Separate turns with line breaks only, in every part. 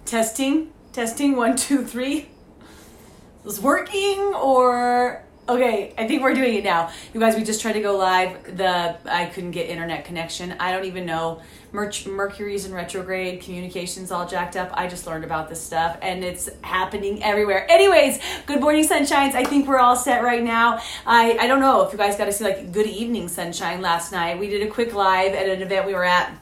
Testing, 1, 2, 3. Is working or... Okay, I think we're doing it now. You guys, we just tried to go live. I couldn't get internet connection. I don't even know. Mercury's in retrograde, communication's all jacked up. I just learned about this stuff and it's happening everywhere. Anyways, good morning, sunshines. I think we're all set right now. I don't know if you guys got to see like good evening sunshine last night. We did a quick live at an event we were at.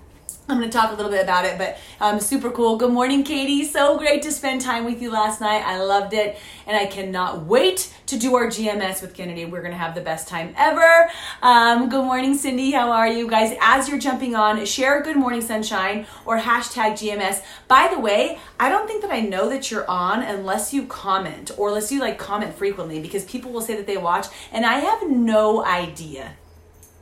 I'm going to talk a little bit about it, but super cool. Good morning, Katie. So great to spend time with you last night. I loved it, and I cannot wait to do our GMS with Kennedy. We're going to have the best time ever. Good morning, Cindy. How are you guys? As you're jumping on, share Good Morning Sunshine or hashtag GMS. By the way, I don't think that I know that you're on unless you comment or unless you comment frequently, because people will say that they watch, and I have no idea.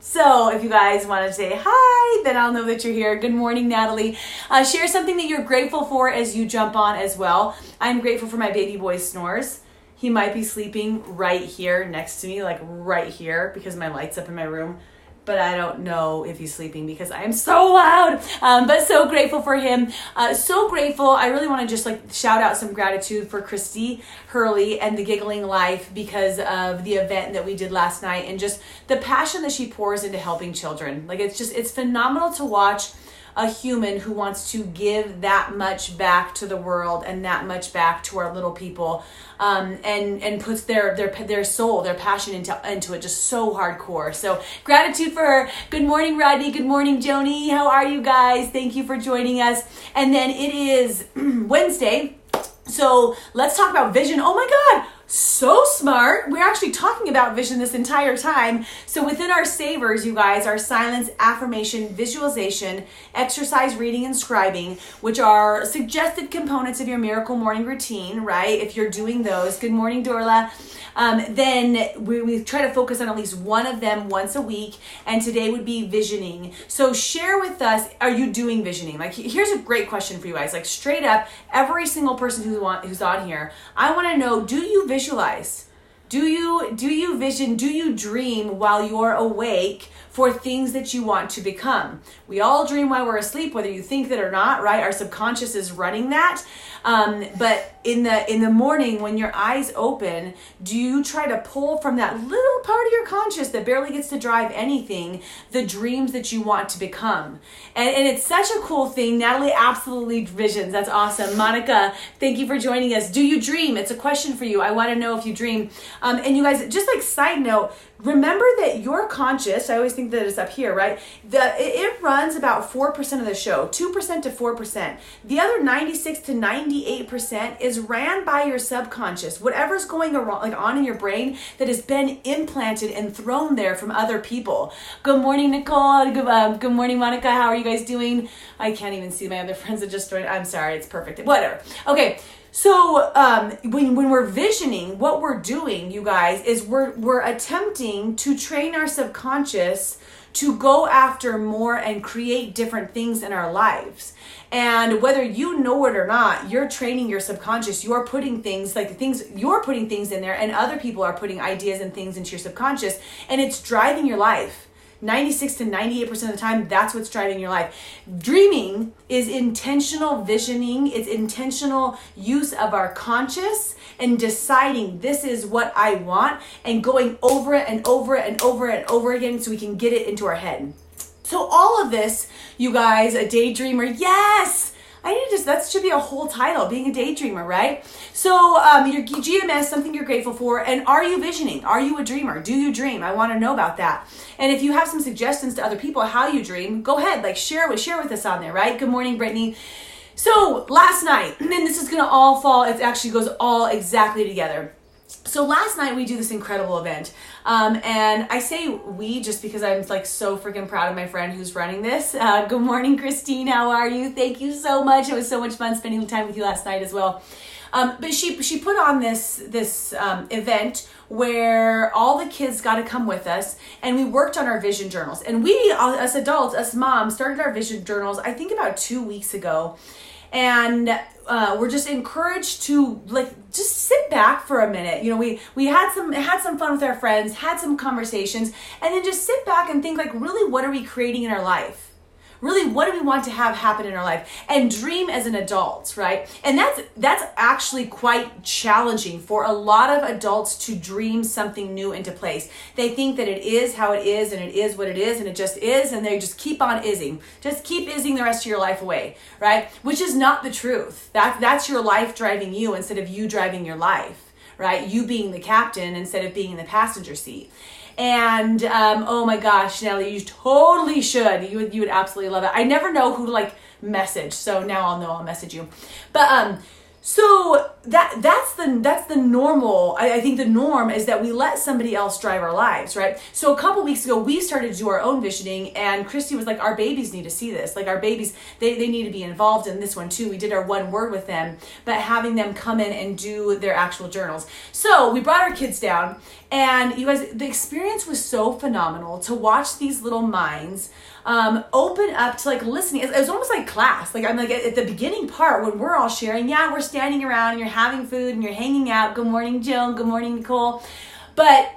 So if you guys want to say hi, then I'll know that you're here. Good morning, Natalie. Share something that you're grateful for as you jump on as well. I'm grateful for my baby boy's snores. He might be sleeping right here next to me, like right here, because my light's up in my room. But I don't know if he's sleeping because I am so loud. But so grateful for him. So grateful. I really want to just shout out some gratitude for Christy Hurley and the Giggling Life because of the event that we did last night and just the passion that she pours into helping children. It's phenomenal to watch a human who wants to give that much back to the world and that much back to our little people, and puts their soul, their passion into it just so hardcore. So gratitude for her. Good morning, Rodney. Good morning, Joni. How are you guys? Thank you for joining us. And then it is Wednesday. So let's talk about vision. Oh my God. So smart. We're actually talking about vision this entire time. So within our savers, you guys, our silence, affirmation, visualization, exercise, reading, and scribing, which are suggested components of your miracle morning routine, right? If you're doing those, good morning, Dorla. Then we try to focus on at least one of them once a week. And today would be visioning. So share with us, are you doing visioning? Here's a great question for you guys. Straight up, every single person who's on here, I want to know, do you visualize? Do you vision? Do you dream while you're awake for things that you want to become? We all dream while we're asleep, whether you think that or not, right? Our subconscious is running that. But in the morning when your eyes open, do you try to pull from that little part of your conscious that barely gets to drive anything, the dreams that you want to become? And it's such a cool thing. Natalie absolutely visions. That's awesome. Monica, thank you for joining us. Do you dream? It's a question for you. I want to know if you dream. And you guys, just side note, remember that your conscious, I always think that it's up here, right? It runs about 4% of the show, 2% to 4%. The other 96 to 98% is ran by your subconscious. Whatever's going on in your brain that has been implanted and thrown there from other people. Good morning, Nicole. Good morning, Monica. How are you guys doing? I can't even see my other friends that just joined. I'm sorry, it's perfect. Whatever. Okay. So when we're visioning, what we're doing, you guys, is we're attempting to train our subconscious to go after more and create different things in our lives. And whether you know it or not, you're training your subconscious. You're putting things you're putting things in there, and other people are putting ideas and things into your subconscious, and it's driving your life. 96 to 98% of the time, that's what's driving your life. Dreaming is intentional visioning. It's intentional use of our conscious and deciding this is what I want and going over it and over it and over it and over again so we can get it into our head. So all of this, you guys, a daydreamer, yes! That should be a whole title, being a daydreamer, right? So your GMS, something you're grateful for, and are you visioning? Are you a dreamer? Do you dream? I want to know about that. And if you have some suggestions to other people how you dream, go ahead, share with us on there, right? Good morning, Brittany. So last night, and this is going to all fall, it actually goes all exactly together. So last night we do this incredible event. And I say we just because I'm so freaking proud of my friend who's running this. Good morning, Christine. How are you? Thank you so much. It was so much fun spending time with you last night as well. But she put on this event where all the kids got to come with us, and we worked on our vision journals. And we, as adults, us moms, started our vision journals, I think about 2 weeks ago. And we're just encouraged to just sit back for a minute. We had some fun with our friends, had some conversations, and then just sit back and think really, what are we creating in our life? really, what do we want to have happen in our life? And dream as an adult, right? And that's actually quite challenging for a lot of adults to dream something new into place. They think that it is how it is, and it is what it is, and it just is, and they just keep on ising. Just keep ising the rest of your life away, right? Which is not the truth. That's your life driving you instead of you driving your life, right? You being the captain instead of being in the passenger seat. And oh my gosh, Nellie, you totally should. You would absolutely love it. I never know who to like message, so now I'll know I'll message you. But so that's the normal. I think the norm is that we let somebody else drive our lives, right? So a couple weeks ago, we started to do our own visioning, and Christy was like, our babies need to see this. Like our babies, they need to be involved in this one too. We did our one word with them, but having them come in and do their actual journals. So we brought our kids down, and you guys, the experience was so phenomenal to watch these little minds open up to like listening. It was almost like class. Like I'm like at the beginning part when we're all sharing, yeah, we're standing around and you're having food and you're hanging out. Good morning, Jill. Good morning, Nicole. But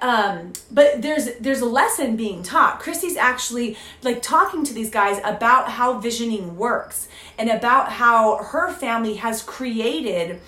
there's a lesson being taught. Christy's actually like talking to these guys about how visioning works and about how her family has created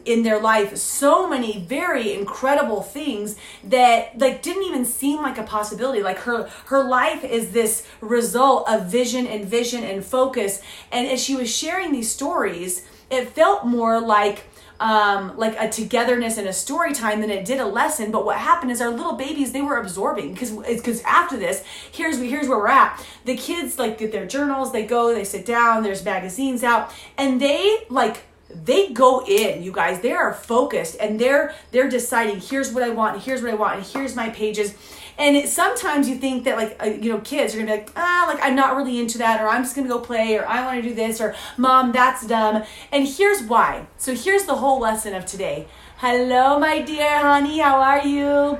in their life so many very incredible things that like didn't even seem like a possibility. Like her life is this result of vision and focus. And as she was sharing these stories, it felt more like a togetherness and a story time than it did a lesson. But what happened is our little babies, they were absorbing because after this, here's where we're at. The kids like get their journals, they go, they sit down, there's magazines out, and they go in, you guys. They are focused and they're deciding, here's what I want, and here's my pages. And sometimes you think that like, kids are gonna be like, like I'm not really into that, or I'm just gonna go play, or I wanna do this, or mom, that's dumb. And here's why. So here's the whole lesson of today. Hello, my dear honey, how are you?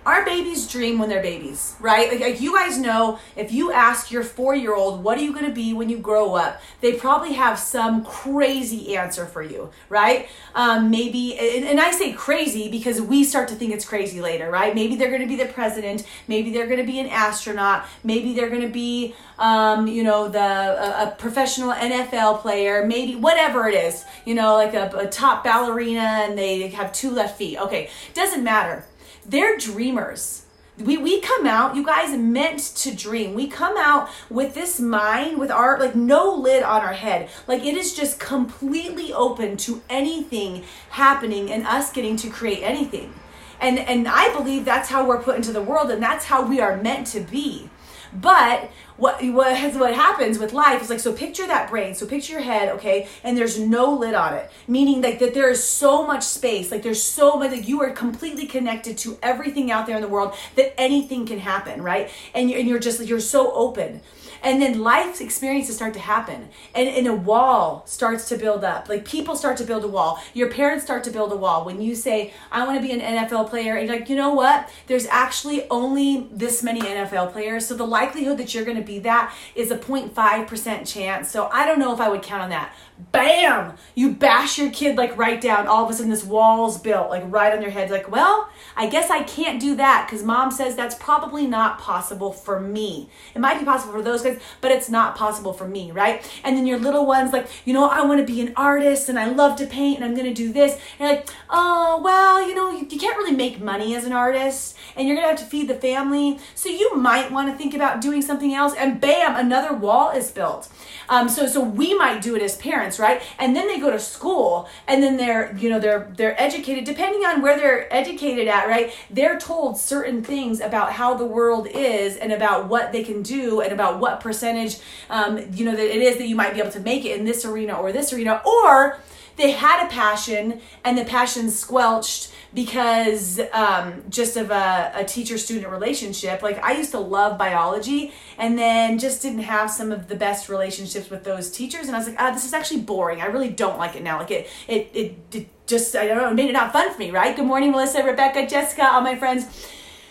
Our babies dream when they're babies, right? Like you guys know, if you ask your 4-year-old, what are you going to be when you grow up? They probably have some crazy answer for you, right? Maybe, and I say crazy because we start to think it's crazy later, right? Maybe they're going to be the president. Maybe they're going to be an astronaut. Maybe they're going to be, a professional NFL player. Maybe whatever it is, like a top ballerina, and they have 2 left feet. Okay, doesn't matter. They're dreamers. We come out, you guys, meant to dream. We come out with this mind, with our, like, no lid on our head. Like, it is just completely open to anything happening and us getting to create anything. And I believe that's how we're put into the world, and that's how we are meant to be. But what happens with life is like, so picture that brain, so picture your head, okay, and there's no lid on it, meaning like that there is so much space, like there's so much, like you are completely connected to everything out there in the world that anything can happen, right? And you're so open. And then life's experiences start to happen, and a wall starts to build up. Like people start to build a wall. Your parents start to build a wall. When you say, I want to be an NFL player, and you're like, you know what? There's actually only this many NFL players. So the likelihood that you're going to be that is a 0.5% chance. So I don't know if I would count on that. Bam! You bash your kid like right down. All of a sudden this wall's built like right on their head. Like, well, I guess I can't do that because mom says that's probably not possible for me. It might be possible for those guys, but it's not possible for me, right? And then your little one's like, I want to be an artist and I love to paint and I'm going to do this. And you're like, oh, well, you can't really make money as an artist and you're going to have to feed the family. So you might want to think about doing something else. And bam, another wall is built. So we might do it as parents, right? And then they go to school and then they're educated, depending on where they're educated at, right? They're told certain things about how the world is and about what they can do and about what percentage, that it is that you might be able to make it in this arena or this arena, or they had a passion and the passion squelched because just of a teacher-student relationship. Like I used to love biology and then just didn't have some of the best relationships with those teachers. And I was like, this is actually boring. I really don't like it now. Like it just, I don't know, it made it not fun for me, right? Good morning, Melissa, Rebecca, Jessica, all my friends.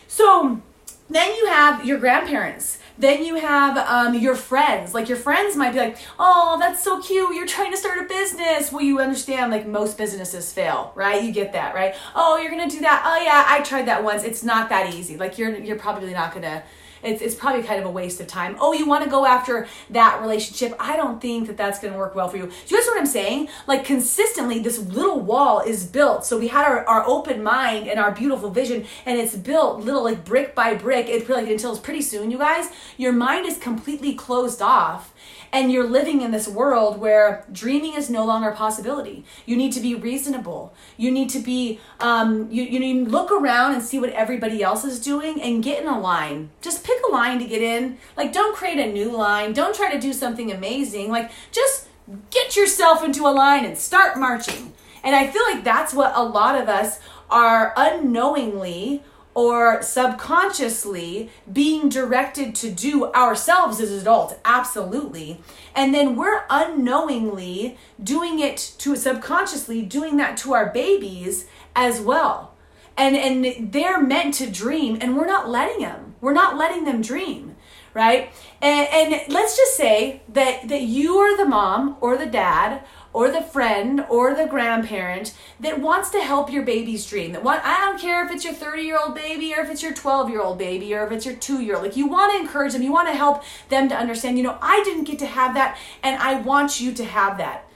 So then you have your grandparents. Then you have your friends. Like your friends might be like, oh, that's so cute. You're trying to start a business. Well, you understand like most businesses fail, right? You get that, right? Oh, you're going to do that. Oh yeah, I tried that once. It's not that easy. Like you're probably not going to it's probably kind of a waste of time. Oh, you want to go after that relationship? I don't think that that's going to work well for you. Do you guys know what I'm saying? Like consistently, this little wall is built. So we had our open mind and our beautiful vision, and it's built little like brick by brick. It's like until pretty soon, you guys, your mind is completely closed off. And you're living in this world where dreaming is no longer a possibility. You need to be reasonable. You need to be, you look around and see what everybody else is doing and get in a line. Just pick a line to get in. Like, don't create a new line. Don't try to do something amazing. Like, just get yourself into a line and start marching. And I feel like that's what a lot of us are unknowingly or subconsciously being directed to do ourselves as adults, absolutely. And then we're unknowingly doing it to subconsciously doing that to our babies as well. And they're meant to dream, and we're not letting them. We're not letting them dream, right? And let's just say that you are the mom or the dad or the friend or the grandparent that wants to help your baby's dream. I don't care if it's your 30-year-old baby or if it's your 12-year-old baby or if it's your 2-year-old. Like, you want to encourage them. You want to help them to understand, I didn't get to have that, and I want you to have that.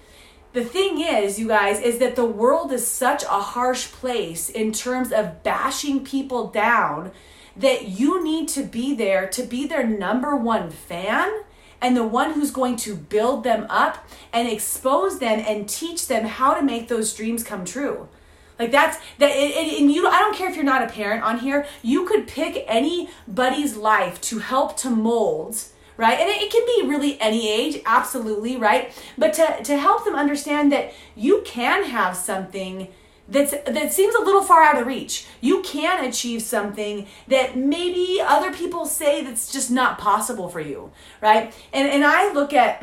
The thing is, you guys, is that the world is such a harsh place in terms of bashing people down that you need to be there to be their number one fan and the one who's going to build them up and expose them and teach them how to make those dreams come true. Like and I don't care if you're not a parent on here, you could pick anybody's life to help to mold, right? And it can be really any age, absolutely, right? But to help them understand that you can have something that seems a little far out of reach. You can achieve something that maybe other people say that's just not possible for you, right? And I look at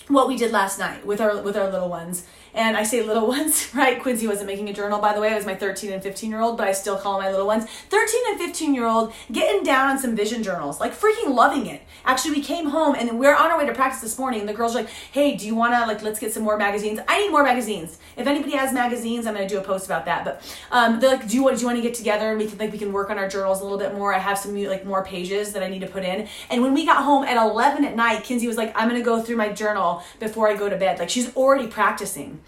what we did last night with our little ones. And I say little ones, right? Quincy wasn't making a journal, by the way. It was my 13 and 15-year-old, but I still call them my little ones. 13 and 15-year-old getting down on some vision journals, like freaking loving it. Actually, we came home and we're on our way to practice this morning. And the girls are like, hey, do you want to, let's get some more magazines? I need more magazines. If anybody has magazines, I'm going to do a post about that. But they're like, do you want to get together and we can work on our journals a little bit more? I have some more pages that I need to put in. And when we got home at 11 at night, Kinsey was like, I'm going to go through my journal before I go to bed. Like, she's already practicing.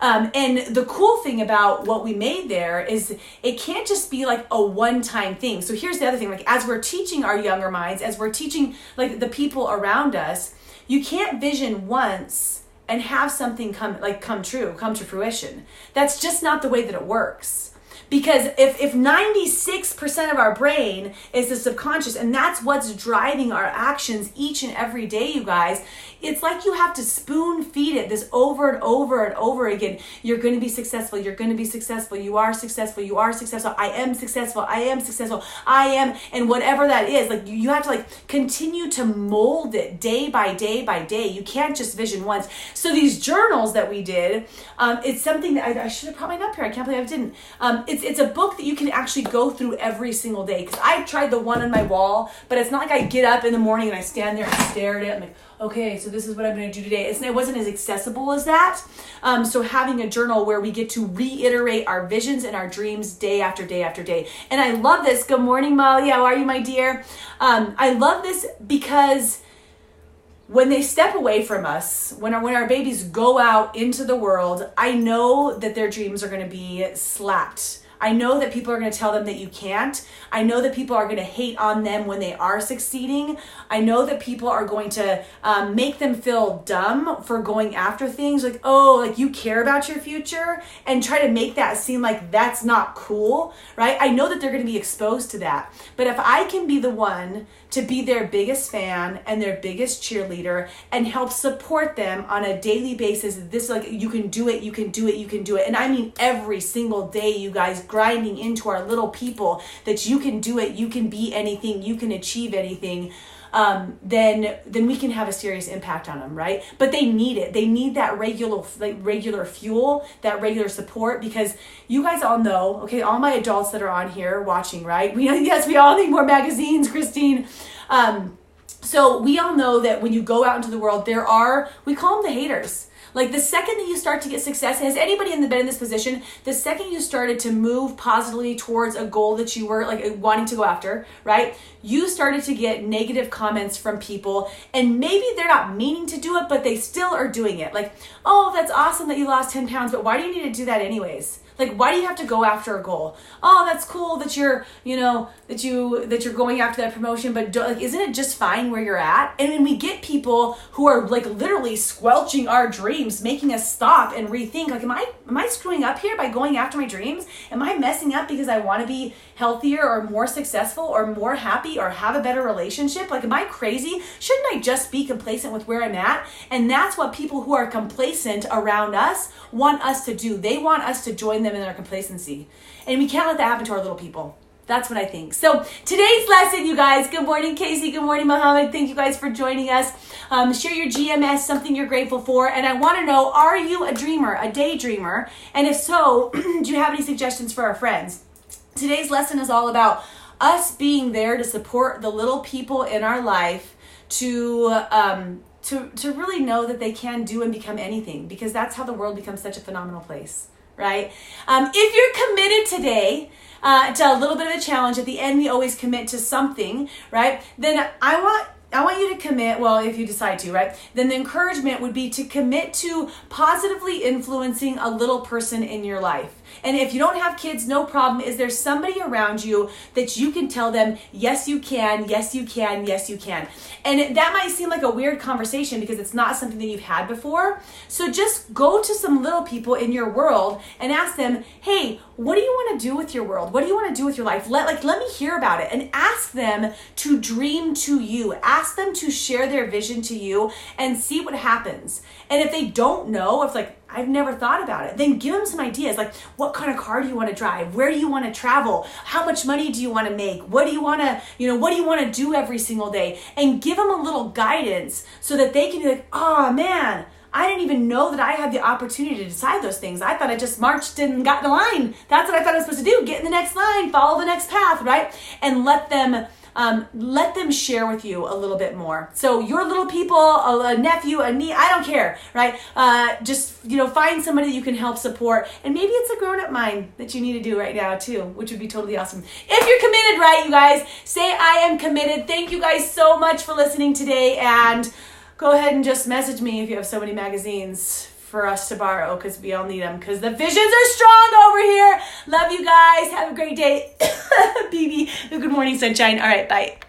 And the cool thing about what we made there is it can't just be like a one-time thing. So here's the other thing, like as we're teaching our younger minds, as we're teaching like the people around us, you can't vision once and have something come to fruition. That's just not the way that it works. Because if 96% of our brain is the subconscious, and that's what's driving our actions each and every day, you guys, it's like you have to spoon feed it this over and over and over again. You're going to be successful. You're going to be successful. You are successful. You are successful. I am successful. I am successful. I am, and whatever that is, like you have to continue to mold it day by day by day. You can't just vision once. So these journals that we did, it's something that I should have brought mine up here. I can't believe I didn't. It's a book that you can actually go through every single day. Because I tried the one on my wall, but it's not like I get up in the morning and I stand there and stare at it. I'm like, okay, so this is what I'm going to do today. It wasn't as accessible as that. So having a journal where we get to reiterate our visions and our dreams day after day after day. And I love this. Good morning, Molly. How are you, my dear? I love this because when they step away from us, when our babies go out into the world, I know that their dreams are going to be slapped. I know that people are going to tell them that you can't. I know that people are going to hate on them when they are succeeding. I know that people are going to make them feel dumb for going after things like, oh, like you care about your future, and try to make that seem like that's not cool, right? I know that they're going to be exposed to that. But if I can be the one to be their biggest fan and their biggest cheerleader and help support them on a daily basis, this you can do it, you can do it, you can do it. And I mean every single day, you guys, grinding into our little people that you can do it, you can be anything, you can achieve anything, then we can have a serious impact on them, right? But they need it. They need that regular fuel, that regular support, because you guys all know, okay, all my adults that are on here watching, right? We all need more magazines, Christine. So we all know that when you go out into the world, we call them the haters. Like the second that you start to get success, has anybody been in this position? The second you started to move positively towards a goal that you were like wanting to go after, right? You started to get negative comments from people, and maybe they're not meaning to do it, but they still are doing it. Like, oh, that's awesome that you lost 10 pounds, but why do you need to do that anyways? Like, why do you have to go after a goal? Oh, that's cool that you're, that you're going after that promotion, but isn't it just fine where you're at? And when we get people who are like literally squelching our dreams, making us stop and rethink, like, am I screwing up here by going after my dreams? Am I messing up because I want to be healthier or more successful or more happy or have a better relationship? Like, am I crazy? Shouldn't I just be complacent with where I'm at? And that's what people who are complacent around us want us to do. They want us to join them in their complacency. And we can't let that happen to our little people. That's what I think. So today's lesson, you guys, good morning, Casey. Good morning, Mohammed. Thank you guys for joining us. Share your GMS, something you're grateful for. And I want to know, are you a dreamer, a daydreamer? And if so, do you have any suggestions for our friends? Today's lesson is all about us being there to support the little people in our life to really know that they can do and become anything, because that's how the world becomes such a phenomenal place, right? If you're committed today to a little bit of a challenge, at the end we always commit to something, right? Then I want you to commit, well, if you decide to, right? Then the encouragement would be to commit to positively influencing a little person in your life. And if you don't have kids, no problem. Is there somebody around you that you can tell them, yes, you can, yes, you can, yes, you can? And that might seem like a weird conversation because it's not something that you've had before. So just go to some little people in your world and ask them, hey, what do you want to do with your world? What do you want to do with your life? Let me hear about it. And ask them to dream to you. Ask them to share their vision to you and see what happens. And if they don't know, if like, I've never thought about it, then give them some ideas. Like, what kind of car do you want to drive? Where do you want to travel? How much money do you want to make? What do you want to do every single day? And give them a little guidance so that they can be like, oh man, I didn't even know that I had the opportunity to decide those things. I thought I just marched and got in the line. That's what I thought I was supposed to do. Get in the next line, follow the next path, right? And let them share with you a little bit more. So your little people, a nephew, a niece, I don't care, right? Just, find somebody that you can help support. And maybe it's a grown-up mind that you need to do right now too, which would be totally awesome. If you're committed, right, you guys, say I am committed. Thank you guys so much for listening today. And go ahead and just message me if you have so many magazines for us to borrow, because we all need them, because the visions are strong over here. Love you guys. Have a great day. BB. Good morning, sunshine. All right, bye.